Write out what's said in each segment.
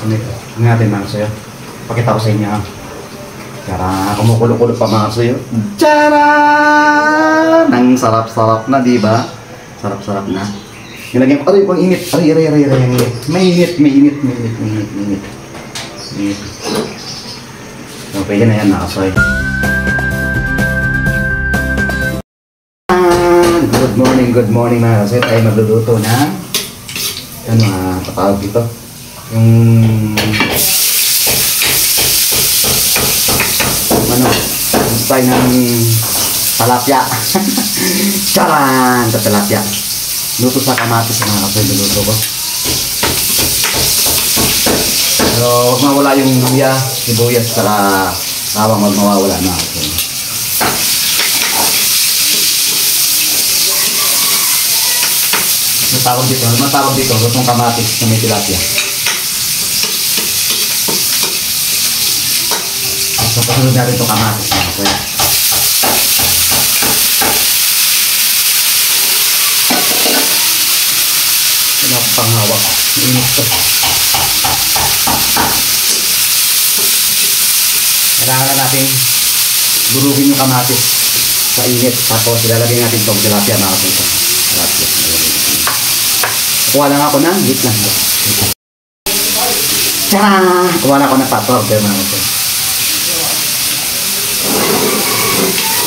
Ano natin mga kasoyo? Pakita ko sa inyo ha. Tara, kumukulo-kulo pa mga kasoyo. Tcharan! Ang sarap-sarap na, di ba? Sarap-sarap na. Nilagyan ko, aray, kung init. Aray, init. May init. So, pwede na yan mga kasoyo. Good morning mga kasoyo. Tayo magluluto na patawag dito. Yung style ng talapia. Charan! Sa talapia. Luto sa kamatis mga kasoy, luluto ko. Pero huwag mawala yung luya, sibuyas, saka bawang, huwag mawawala na kasoy. Matawag dito, lutong kamatis na may tilapia. So, pasunod natin itong kamatis na ako. Wala ko pang hawak. Init to. Kailangan na natin durugin yung kamatis sa init. Tapos ilalagay natin itong tilapia mga kapito. Kuha lang ako ng hit lang. Tara! Kuha lang ako ng pator. Kaya mga kapito.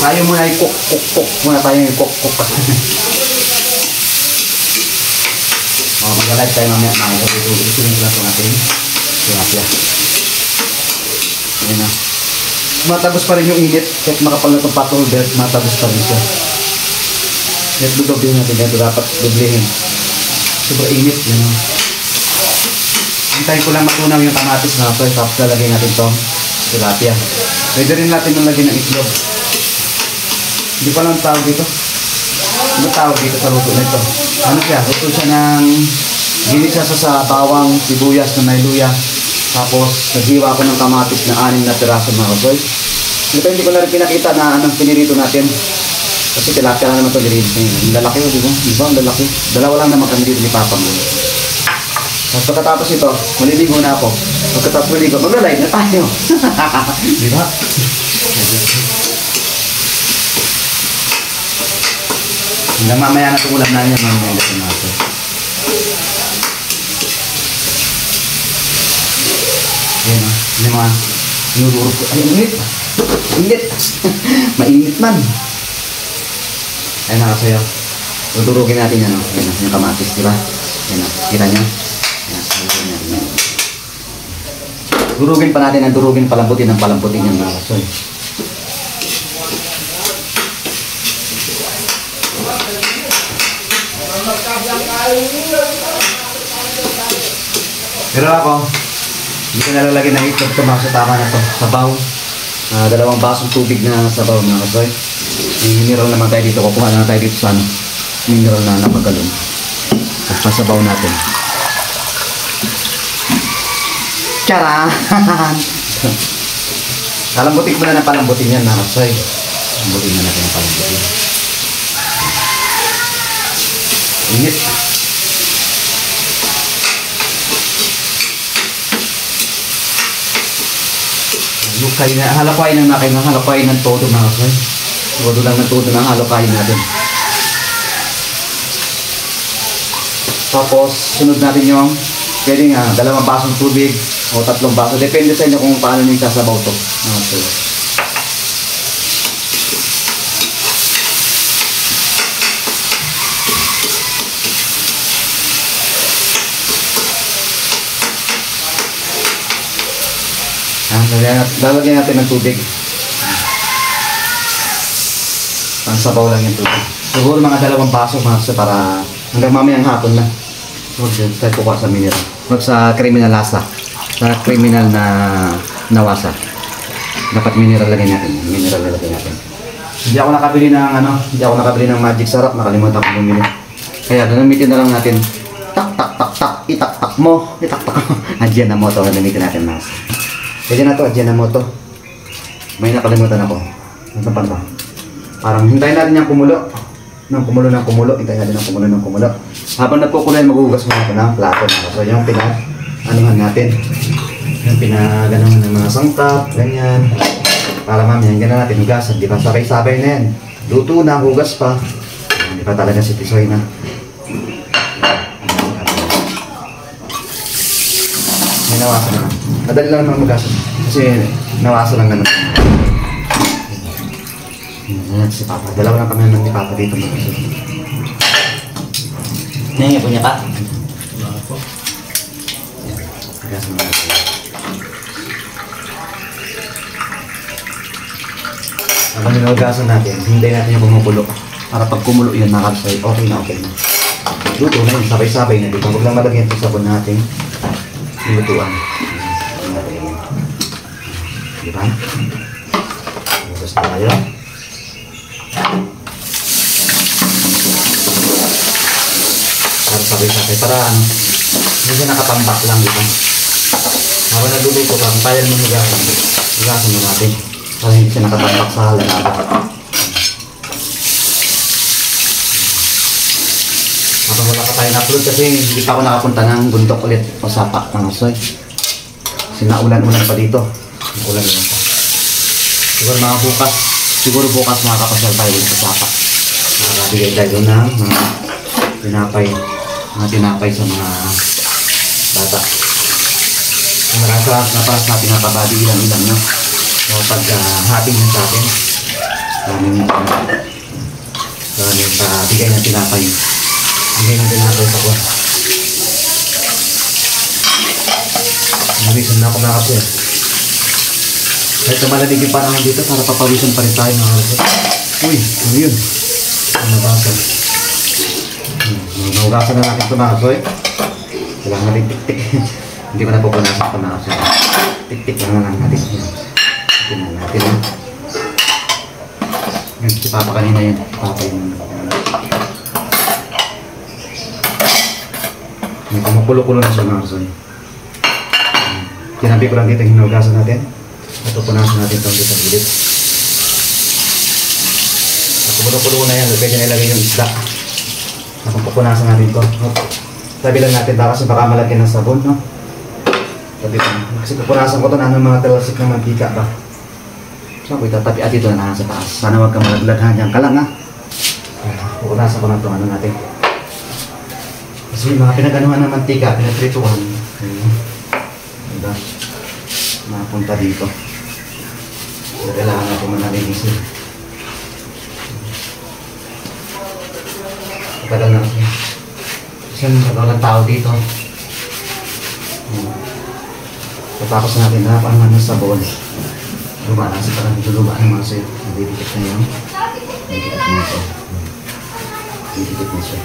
Tayo muna yung cook. Muna tayo yung cook. Mag-alive tayo mamaya mga kapito. Isunin lang ito natin. Tilapia. Ayan na. Matagos pa rin yung init. Kahit makapal na itong pator belt, matagos pa rin siya. Kahit dudoblehin natin. Ito dapat dublehin. Sobrang init. Yan. Hintayin ko lang matunaw yung kamatis na ito. Tapos lalagay natin itong tilapia. Pwede rin natin nalagyan ng itlog. Hindi pa lang tawag dito. Ano tawag dito sa luto na ito? Ano siya? Luto siya ng ginisa sa bawang, sibuyas na may luya. Tapos naghiwa ko ng kamatis na 6 na piraso mga kasoy. Ito hindi ko na rin pinakita na anong pinirito natin. Kasi tilapia na naman ito nirito. Ang lalaki o diba? Diba ang lalaki? Dalawa lang naman kami dito ni Papa mo. Tapos pagkatapos ito, maliligo na ako. Pagkatapos maligo, mag-live na tayo. Diba? Hanggang mamaya na itong ulam na niya, mamaya na natin. Ayan o, hindi mga nururog ko. Ay, init! Init! Mainit man! Ayan na kasoyo. Tudurugin natin yan o. Ayan o, yung kamatis, diba? Ayan o, kita nyo? Ayan, durugin pa natin ang durugin, palambutin ang palambutin yan mga kasoyo. Pero ako, hindi ko nalalagay ng itlog ito mga sa tama na ito. Sabaw. 2 basong tubig na sabaw mga kasoy. May mineral naman tayo dito. Kukuha na tayo dito sa mineral na napagalon. At pasabaw natin. Tcharan! Palambutin mo na ng palambutin yan mga kasoy. Palambutin na natin ang palambutin. Init. Lukay na, halakway ng nakin, halakway ng todo mga kasoy. Todo lang ng todo ng halakway natin. Tapos, sunod natin yung pwede nga, 2 basong tubig o 3 baso. Depende sa inyo kung paano nyo sasabaw to. Mga kasoy. Lalagyan natin ng tubig. Ang sabaw lang yung tubig. Siguro mga 2 baso para hanggang mamayang hapon na. Huwag tayo kukuha sa mineral. Huwag sa criminal lasa. Sa criminal na nawasa. Dapat mineral lagyan natin. Mineral lagyan natin. Hindi ako nakabili ng magic sarap. Nakalimutan ko bumili. Kaya gagamitin na lang natin. Tak. Itak-tak mo. Adyan na mo ito. Gagamitin natin mas. Pwede na ito, adyan na mo ito. May nakalimutan ako. Ano pa ito? Parang hintayin natin yung kumulo. Hintayin natin yung kumulo. Habang nagkukulo yan, maghugas mo ako ng plato. So yung anuhan natin. Yung pinaganahan ng mga sangkap, ganyan. Para mamaya, hindi na natin hugasan. Di ba sabay-sabay na yan. Luto na, hugas pa. Di ba talaga si Tisoy na. May nawasan na. Madali lang naman hugasan. Kasi nawasan lang naman. Ayan si Papa. Dalawa lang kami naman ni Papa dito. Ngayon po niya pa. Hugasan na natin. Habang nilugasan natin, hintayin natin yung kumukulo. Para pag kumulo yun, nakapsay, okay na. Luto na yun, sabay-sabay na dito. Huwag lang malagyan ito sabon natin. Nilutuan. Diba? Lugas na tayo. Para sabay-sabay. Para hindi siya nakatambak lang dito. Habang nagluluto ka, kung kaya mo hugasan, hugasan mo natin. Para hindi siya nakatambak sa halaga. Habang wala ka tayo na-upload kasi hindi pa ako nakapunta ng bundok ulit o sapa mga soy. Kasi naulan-ulan pa dito. Naulan-ulan pa. Siguro bukas makakapasal tayo ulit sa sapa. Nakakabigay tayo ng mga tinapay sa mga bata. Naparas natin ang kabady ilang-ilang no? So pag hating yan sa akin, maraming bigay ng tinapay. Bigay ng tinapay sa kuwan. Nabisan na ako na kasi. Kahit na malamig yung panahon dito, para papawisan pa rin tayo mga kasi. Uy, ano yun? Nabasan. Nahugasan na natin ito mga kasoy. Kailangan natin tik-tik. Hindi ko na pupunasan ito mga kasoy. Tik-tik lang lang natin. Tingnan natin. Yan, si Papa kanina yun. Papa yung may kumukulo-kulo na siya mga kasoy. Tinabi ko lang dito yung hinugasan natin. At pupunasan natin ito dito sa gilid. At kumukulo na yan. Pwede na ilagay yung isda. At pupunasan natin ito. Tabi lang natin kasi baka malagyan ng sabon. No? Tabi lang. Kasi pupunasan ko ito na mga talasik ng mantika ba. So ako itatabi at ito na nasa taas. Sana huwag ka malaglag ha. Diyan ka lang ha. Pupunasan ko na ito ano natin. Kasi mga pinaganuhan ng mantika, pinatrituhan. Diba? Mapunta dito. Kailangan natin manalinisin. Tagal na kasi. Kasi walang tao dito. Tapos natin na paano ng sabon. Luma na. Kasi parang ito luma ng mga sa'yo. Nabibigit na yun. Nabibigit na siya. Nabibigit na siya.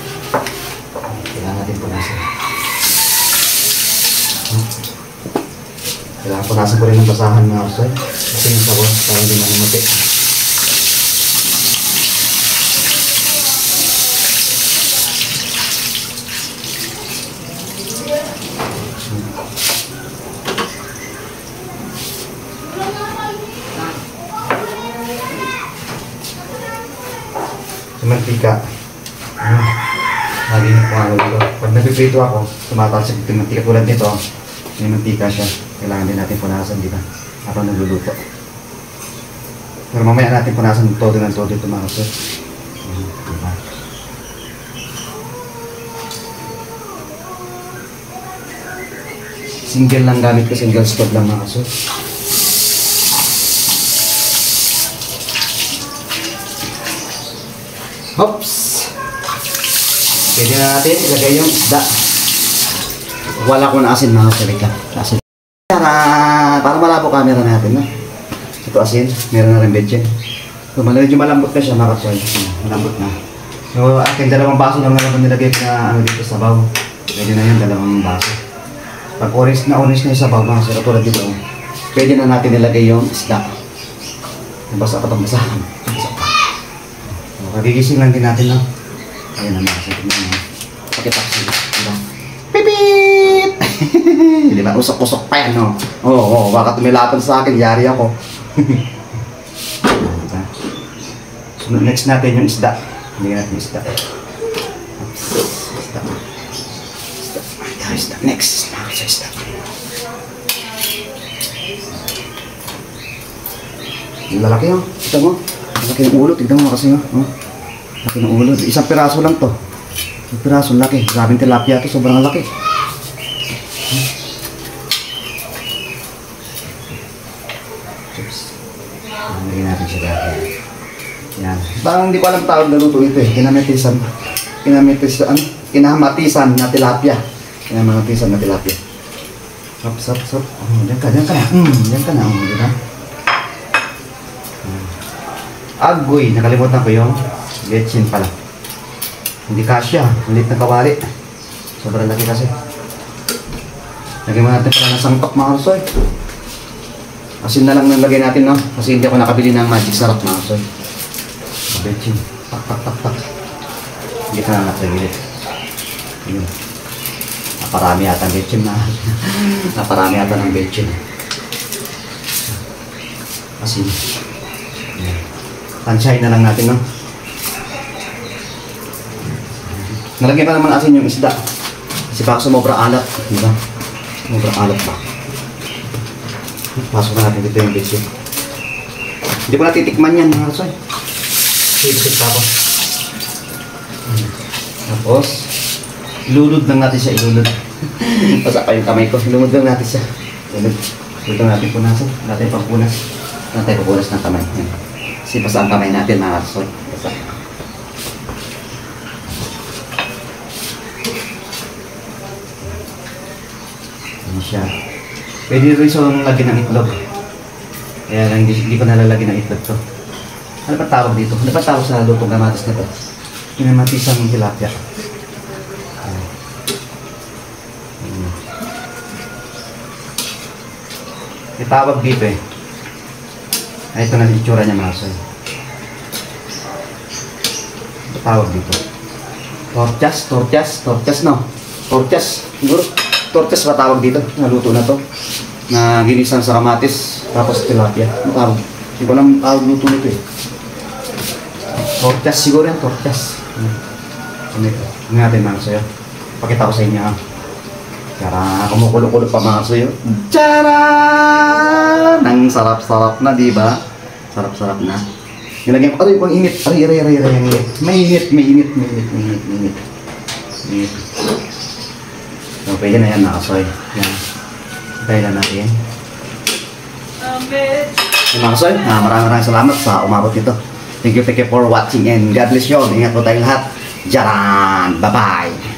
Kailangan natin punasan. Kailangan punasan ko rin ng basahan mga sa'yo. Kasi yung sabon para hindi manumuti. Mantika. Lagi na kung ano dito. Pag nagpiprito ako, tumatalsik yung mantika tulad nito. May mantika siya. Kailangan din natin punasan dito. Habang nagluluto. Pero mamaya natin punasan todo ng todo ito mga kapatid. Diba? Single lang gamit ko. Single stove lang mga kapatid. Hops! Pwede na natin ilagay yung isda. Wala ko na asin mga kapatid. Asin. Para malabo camera natin. No? Ito asin. Meron na rin bedyan. So, medyo malambot na siya mga kapatid. Malambot na. So akin dalawang baso lang naman nilagay ko na ano dito sa baw. Pwede na yun dalawang baso. Pag orange na yung sabaw mga kapatid. Tulad dito. Pwede na natin ilagay yung isda. Basa pa itong basahan. Kagigising lang din natin, no? Ayan na mga kapatid. Pakitaksi. Diba? Pipip! Di ba? Usok-usok pa yan, no? Oo, baka tumilapan sa akin. Yari ako. Diba? So, next natin yung isda. Hindi natin yung isda. Isda. Isda. Next. Isda. Ang lalaki oh. Kita mo? Laki ng ulo. Tignan mo kasi oh. Laki ng ulo. Isang piraso lang to. Isang piraso laki. Grabing tilapia to. Sobrang laki. Lagyan natin siya dati. Yan. Parang hindi ko alam tawag na luto ito eh. Kinamatisan na tilapia. Kinamatisan na tilapia. Sop. Oh, diyan ka na. Diyan ka na. Oh, diba? Agoy, nakalimutan ko yung getsin pala. Hindi kasya. Malit na kawali. Sobrang laki kasi. Lagyan mo natin pala ng sangkap mga kasoy. Asin na lang nalagay natin, no? Kasi hindi ako nakabili ng magic sarap mga kasoy. Getsin. Tak. Hindi ka na nakagilid. Yun. Naparami yata ng getsin na. Naparami yata ng getsin. Asin. Yan. Tansyahin na lang natin, no? Nalagyan pa naman asin yung isda. Kasi baka sumobra alat. Diba? Sumobra alat pa. Pasok na natin dito yung getsin. Hindi ko natitikman yan, mga kasoy. Sip tapos. Tapos, ilulod lang natin siya, ilulod. Basa pa yung kamay ko. Ilulod lang natin siya. Ilulod lang natin punasan. Natin pangpunas. Natin pupunas ng kamay. Kasi basa ang kamay natin, mga kasoy. Basa. Ano siya. Pwede rin siya lagyan ng itlog. Kaya lang hindi ko nalalagyan ng itlog to. Ano ba tawag dito? Ano ba tawag sa lutong kamatis na ito? Kinamatisang tilapia. Itawag dito eh. Ay, ito na yung itsura niya mga kasoy. Tawag dito. Torchas no? Torchas. Siguro, torchas ba tawag dito? Naluto na to. Na ginisang sa kamatis. Tapos tilapia. Ano tawag? Hindi ko lang tawag luto nito eh. Torchas siguro yan. Torchas. Ano natin mga kasoy. Pakita ko sa inyo ha. Tara, kumukulo-kulo pa mga kasoy. Tcharan! Ang sarap-sarap na, di ba? Sarap-sarap na. Nilagyan ko, aray, pang init. Aray, ang init. May init. So, pwede na yan, nakasoy. Yan. Kaya na natin. Yung mga kasoy, maraming salamat sa umabot dito. Thank you for watching and God bless you all. Ingat po tayong lahat. Jaran! Bye-bye!